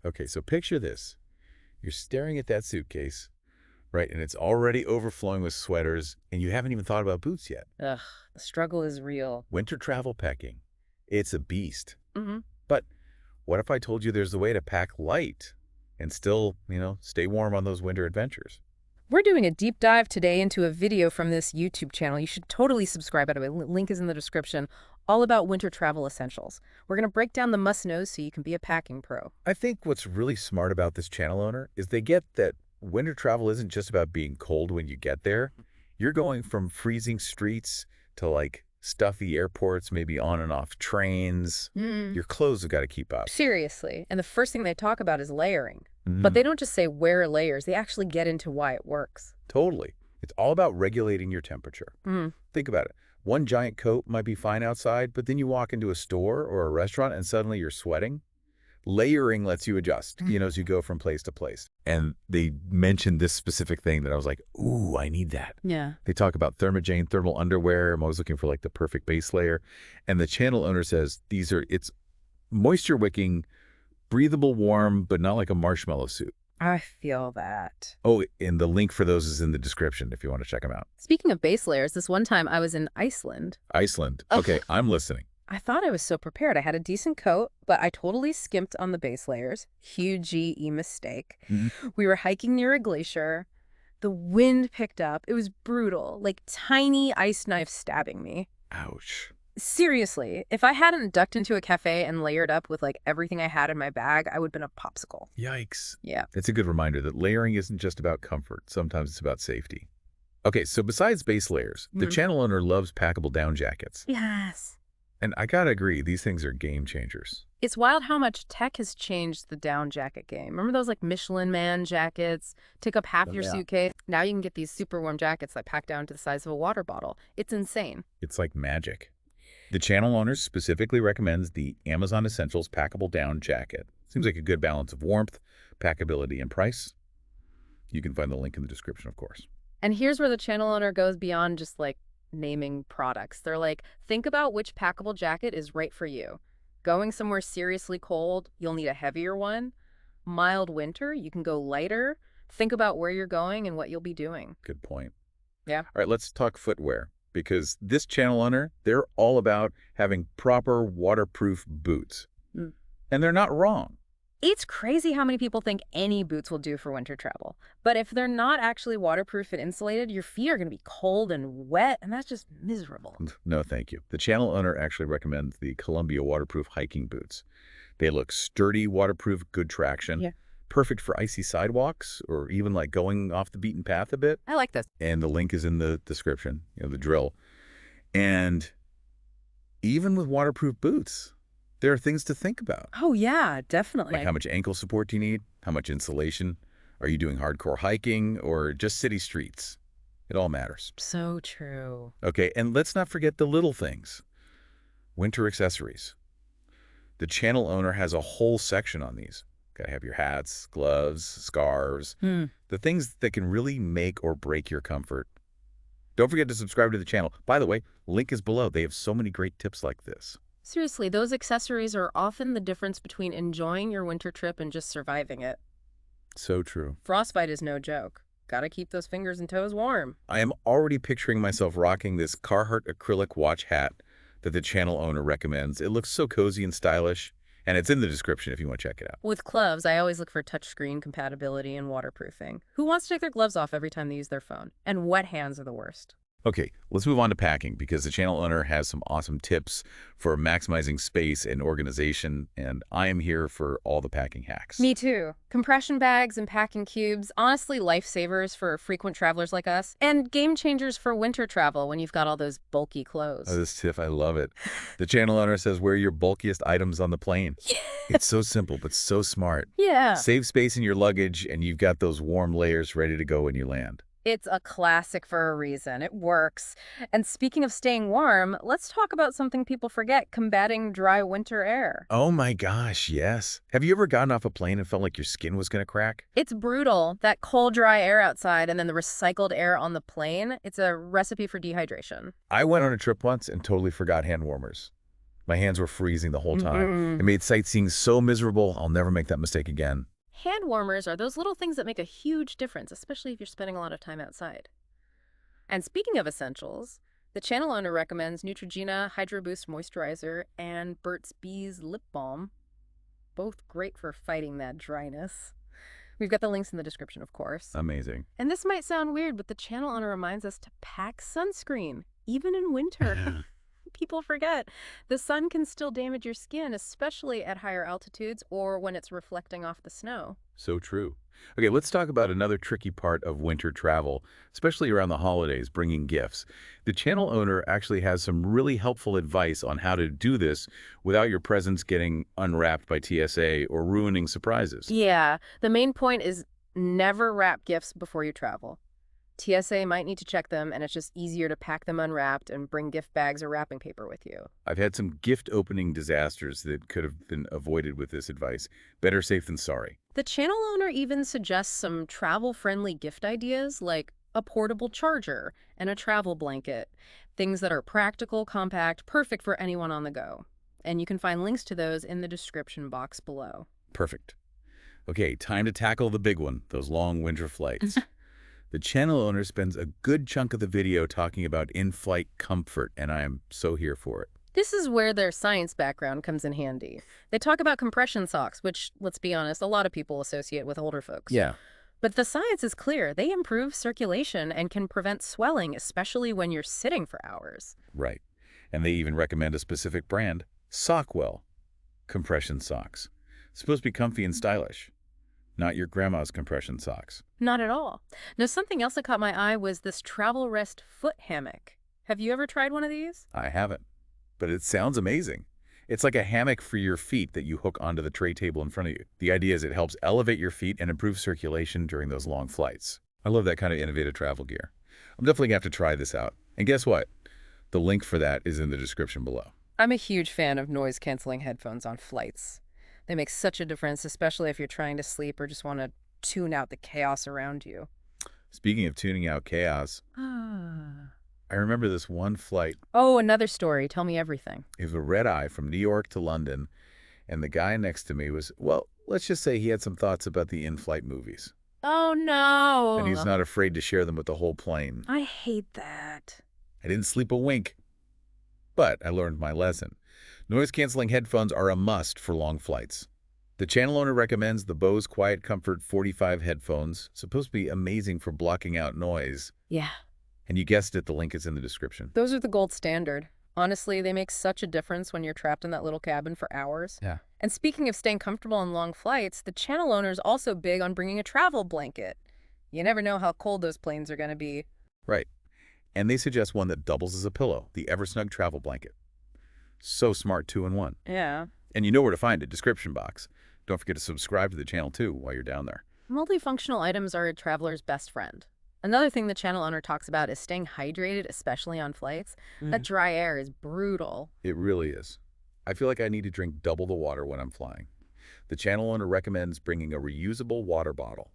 Okay, so picture this. You're staring at that suitcase, right? And it's already overflowing with sweaters, and you haven't even thought about boots yet. Ugh, the struggle is real. Winter travel packing. It's a beast. Hmm. But what if I told you there's a way to pack light and still, stay warm on those winter adventures? We're doing a deep dive today into a video from this YouTube channel. You should totally subscribe, by the way. Link is in the description. All about winter travel essentials. We're going to break down the must-knows so you can be a packing pro. I think what's really smart about this channel owner is they get that winter travel isn't just about being cold when you get there. You're going from freezing streets to like stuffy airports, maybe on and off trains. Your clothes have got to keep up. Seriously. And the first thing they talk about is layering. But Mhm. they don't just say wear layers. They actually get into why it works. Totally. It's all about regulating your temperature. Mm. Think about it. One giant coat might be fine outside, but then you walk into a store or a restaurant and suddenly you're sweating. Layering lets you adjust, as you go from place to place. And they mentioned this specific thing that I was like, ooh, I need that. Yeah. They talk about Thermogene thermal underwear. I'm always looking for like the perfect base layer. And the channel owner says it's moisture wicking, breathable warm, but not like a marshmallow suit. I feel that. Oh, and the link for those is in the description if you want to check them out. Speaking of base layers, this one time I was in Iceland. Iceland. Ugh. Okay, I'm listening. I thought I was so prepared. I had a decent coat, but I totally skimped on the base layers. Huge GE mistake. We were hiking near a glacier. The wind picked up. It was brutal, like tiny ice knives stabbing me. Ouch. Seriously, if I hadn't ducked into a cafe and layered up with like everything I had in my bag, I would have been a popsicle. Yikes. Yeah. It's a good reminder that layering isn't just about comfort. Sometimes it's about safety. Okay, so besides base layers, the channel owner loves packable down jackets. Yes. And I gotta agree, these things are game changers. It's wild how much tech has changed the down jacket game. Remember those like Michelin Man jackets? Take up half your Yeah. suitcase. Now you can get these super warm jackets that pack down to the size of a water bottle. It's insane. It's like magic. The channel owner specifically recommends the Amazon Essentials packable down jacket. Seems like a good balance of warmth, packability, and price. You can find the link in the description, of course. And here's where the channel owner goes beyond just like naming products. They're like, think about which packable jacket is right for you. Going somewhere seriously cold, you'll need a heavier one. Mild winter, you can go lighter. Think about where you're going and what you'll be doing. Good point. Yeah. All right, let's talk footwear. Because this channel owner, they're all about having proper waterproof boots. Mm. And they're not wrong. It's crazy how many people think any boots will do for winter travel. But if they're not actually waterproof and insulated, your feet are going to be cold and wet, and that's just miserable. No, thank you. The channel owner actually recommends the Columbia waterproof hiking boots. They look sturdy, waterproof, good traction. Yeah. Perfect for icy sidewalks or even like going off the beaten path a bit. I like this. And the link is in the description, the drill. And even with waterproof boots, there are things to think about. Oh, yeah, definitely. Like how much ankle support do you need? How much insulation? Are you doing hardcore hiking or just city streets? It all matters. So true. Okay, and let's not forget the little things. Winter accessories. The channel owner has a whole section on these. Got to have your hats, gloves, scarves, the things that can really make or break your comfort. Don't forget to subscribe to the channel. By the way, link is below. They have so many great tips like this. Seriously, those accessories are often the difference between enjoying your winter trip and just surviving it. So true. Frostbite is no joke. Gotta keep those fingers and toes warm. I am already picturing myself rocking this Carhartt acrylic watch hat that the channel owner recommends. It looks so cozy and stylish. And it's in the description if you want to check it out. With gloves, I always look for touchscreen compatibility and waterproofing. Who wants to take their gloves off every time they use their phone? And wet hands are the worst. Okay, let's move on to packing because the channel owner has some awesome tips for maximizing space and organization, and I am here for all the packing hacks. Me too. Compression bags and packing cubes, honestly lifesavers for frequent travelers like us, and game changers for winter travel when you've got all those bulky clothes. Oh, this tip, I love it. The channel owner says wear your bulkiest items on the plane. Yeah. It's so simple, but so smart. Yeah. Save space in your luggage, and you've got those warm layers ready to go when you land. It's a classic for a reason. It works. And speaking of staying warm, let's talk about something people forget, combating dry winter air. Oh my gosh, yes. Have you ever gotten off a plane and felt like your skin was going to crack? It's brutal. That cold, dry air outside and then the recycled air on the plane. It's a recipe for dehydration. I went on a trip once and totally forgot hand warmers. My hands were freezing the whole time. It Mm-mm. made sightseeing so miserable, I'll never make that mistake again. Hand warmers are those little things that make a huge difference, especially if you're spending a lot of time outside. And speaking of essentials, the channel owner recommends Neutrogena Hydro Boost Moisturizer and Burt's Bees Lip Balm, both great for fighting that dryness. We've got the links in the description, of course. Amazing. And this might sound weird, but the channel owner reminds us to pack sunscreen, even in winter. People forget. The sun can still damage your skin, especially at higher altitudes or when it's reflecting off the snow. So true. Okay, let's talk about another tricky part of winter travel, especially around the holidays, bringing gifts. The channel owner actually has some really helpful advice on how to do this without your presents getting unwrapped by TSA or ruining surprises. Yeah, the main point is never wrap gifts before you travel. TSA might need to check them, and it's just easier to pack them unwrapped and bring gift bags or wrapping paper with you. I've had some gift opening disasters that could have been avoided with this advice. Better safe than sorry. The channel owner even suggests some travel-friendly gift ideas like a portable charger and a travel blanket, things that are practical, compact, perfect for anyone on the go. And you can find links to those in the description box below. Perfect. Okay, time to tackle the big one, those long winter flights. The channel owner spends a good chunk of the video talking about in-flight comfort, and I am so here for it. This is where their science background comes in handy. They talk about compression socks, which, let's be honest, a lot of people associate with older folks. Yeah. But the science is clear. They improve circulation and can prevent swelling, especially when you're sitting for hours. Right. And they even recommend a specific brand, Sockwell compression socks. Supposed to be comfy and stylish. Not your grandma's compression socks. Not at all. Now, something else that caught my eye was this travel rest foot hammock. Have you ever tried one of these? I haven't, but it sounds amazing. It's like a hammock for your feet that you hook onto the tray table in front of you. The idea is it helps elevate your feet and improve circulation during those long flights. I love that kind of innovative travel gear. I'm definitely going to have to try this out. And guess what? The link for that is in the description below. I'm a huge fan of noise-canceling headphones on flights. They make such a difference, especially if you're trying to sleep or just want to tune out the chaos around you. Speaking of tuning out chaos, I remember this one flight. Oh, another story. Tell me everything. It was a red-eye from New York to London, and the guy next to me was, well, let's just say he had some thoughts about the in-flight movies. Oh, no. And he's not afraid to share them with the whole plane. I hate that. I didn't sleep a wink, but I learned my lesson. Noise-canceling headphones are a must for long flights. The channel owner recommends the Bose Quiet Comfort 45 headphones, supposed to be amazing for blocking out noise. Yeah. And you guessed it, the link is in the description. Those are the gold standard. Honestly, they make such a difference when you're trapped in that little cabin for hours. Yeah. And speaking of staying comfortable on long flights, the channel owner is also big on bringing a travel blanket. You never know how cold those planes are going to be. Right. And they suggest one that doubles as a pillow, the Eversnug travel blanket. So smart, 2-in-1. Yeah. And you know where to find it, description box. Don't forget to subscribe to the channel too while you're down there. Multifunctional items are a traveler's best friend. Another thing the channel owner talks about is staying hydrated, especially on flights. That dry air is brutal. It really is. I feel like I need to drink double the water when I'm flying. The channel owner recommends bringing a reusable water bottle.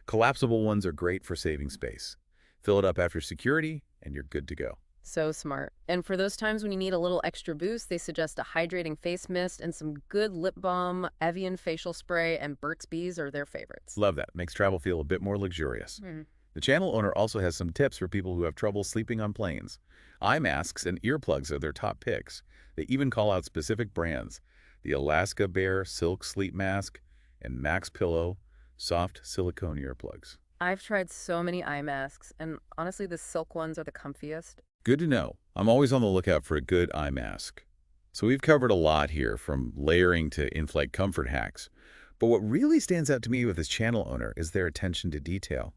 Collapsible ones are great for saving space. Fill it up after security, and you're good to go. So smart. And for those times when you need a little extra boost, they suggest a hydrating face mist and some good lip balm, Evian facial spray, and Burt's Bees are their favorites. Love that. Makes travel feel a bit more luxurious. The channel owner also has some tips for people who have trouble sleeping on planes. Eye masks and earplugs are their top picks. They even call out specific brands. The Alaska Bear Silk Sleep Mask and Max Pillow Soft Silicone Earplugs. I've tried so many eye masks, and honestly, the silk ones are the comfiest. Good to know. I'm always on the lookout for a good eye mask. So we've covered a lot here, from layering to in-flight comfort hacks. But what really stands out to me with this channel owner is their attention to detail.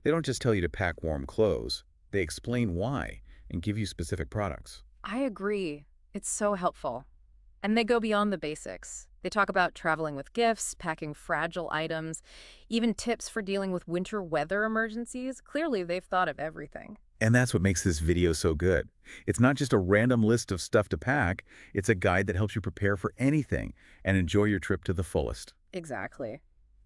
They don't just tell you to pack warm clothes. They explain why and give you specific products. I agree. It's so helpful. And they go beyond the basics. They talk about traveling with gifts, packing fragile items, even tips for dealing with winter weather emergencies. Clearly, they've thought of everything. And that's what makes this video so good. It's not just a random list of stuff to pack. It's a guide that helps you prepare for anything and enjoy your trip to the fullest. Exactly.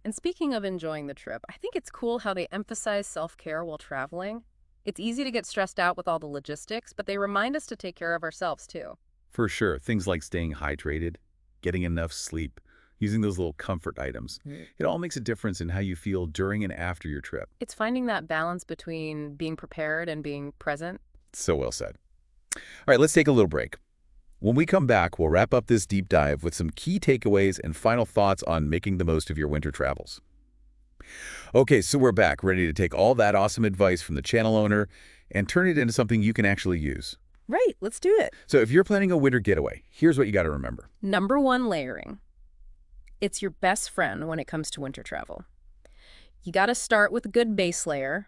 And speaking of enjoying the trip, I think it's cool how they emphasize self-care while traveling. It's easy to get stressed out with all the logistics, but they remind us to take care of ourselves too. For sure, things like staying hydrated, getting enough sleep, using those little comfort items. It all makes a difference in how you feel during and after your trip. It's finding that balance between being prepared and being present. So well said. All right, let's take a little break. When we come back, we'll wrap up this deep dive with some key takeaways and final thoughts on making the most of your winter travels. Okay, so we're back, ready to take all that awesome advice from the channel owner and turn it into something you can actually use. Right, let's do it. So if you're planning a winter getaway, here's what you got to remember. Number 1, layering. It's your best friend when it comes to winter travel. You got to start with a good base layer,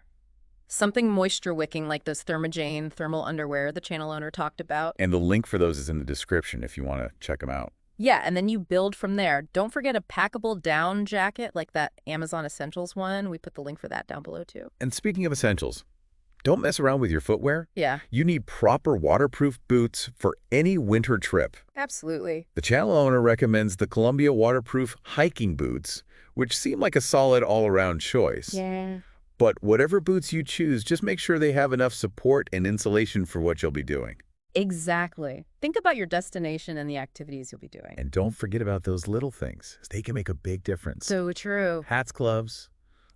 something moisture-wicking like those Thermojane thermal underwear the channel owner talked about. And the link for those is in the description if you want to check them out. Yeah, and then you build from there. Don't forget a packable down jacket like that Amazon Essentials one. We put the link for that down below too. And speaking of essentials, don't mess around with your footwear. Yeah. You need proper waterproof boots for any winter trip. Absolutely. The channel owner recommends the Columbia waterproof hiking boots, which seem like a solid all-around choice. Yeah. But whatever boots you choose, just make sure they have enough support and insulation for what you'll be doing. Exactly. Think about your destination and the activities you'll be doing. And don't forget about those little things. They can make a big difference. So true. Hats, gloves,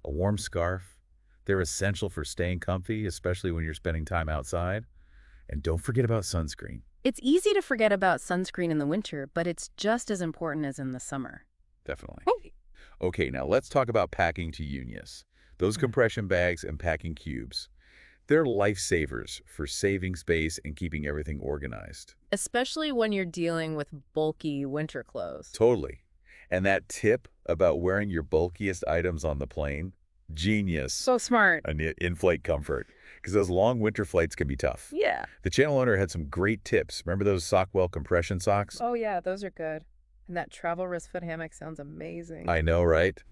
a warm scarf. They're essential for staying comfy, especially when you're spending time outside. And don't forget about sunscreen. It's easy to forget about sunscreen in the winter, but it's just as important as in the summer. Definitely. Okay, now let's talk about packing to Unius. Those compression bags and packing cubes. They're lifesavers for saving space and keeping everything organized. Especially when you're dealing with bulky winter clothes. Totally. And that tip about wearing your bulkiest items on the plane? Genius. So smart. And in-flight comfort. Because those long winter flights can be tough. Yeah. The channel owner had some great tips. Remember those Sockwell compression socks? Oh yeah, those are good. And that travel wrist foot hammock sounds amazing. I know, right?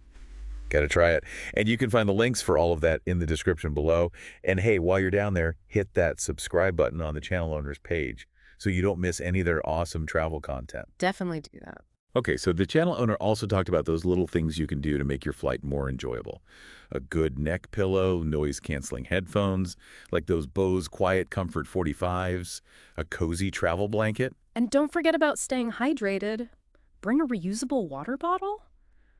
Gotta try it. And you can find the links for all of that in the description below. And hey, while you're down there, hit that subscribe button on the channel owner's page so you don't miss any of their awesome travel content. Definitely do that. Okay, so the channel owner also talked about those little things you can do to make your flight more enjoyable. A good neck pillow, noise-canceling headphones, like those Bose Quiet Comfort 45s, a cozy travel blanket. And don't forget about staying hydrated. Bring a reusable water bottle.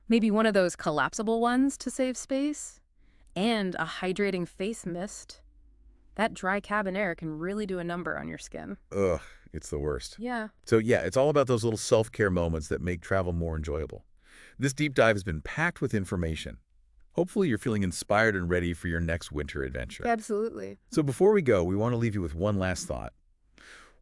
Maybe one of those collapsible ones to save space. And a hydrating face mist. That dry cabin air can really do a number on your skin. Ugh, it's the worst. Yeah. So yeah, it's all about those little self-care moments that make travel more enjoyable. This deep dive has been packed with information. Hopefully you're feeling inspired and ready for your next winter adventure. Absolutely. So before we go, we want to leave you with one last thought.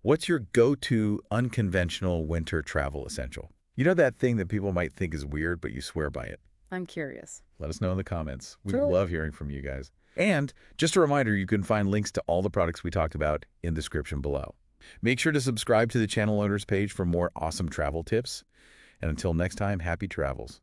What's your go-to unconventional winter travel essential? You know that thing that people might think is weird, but you swear by it? I'm curious. Let us know in the comments. We Sure. love hearing from you guys. And just a reminder, you can find links to all the products we talked about in the description below. Make sure to subscribe to the channel owner's page for more awesome travel tips. And until next time, happy travels.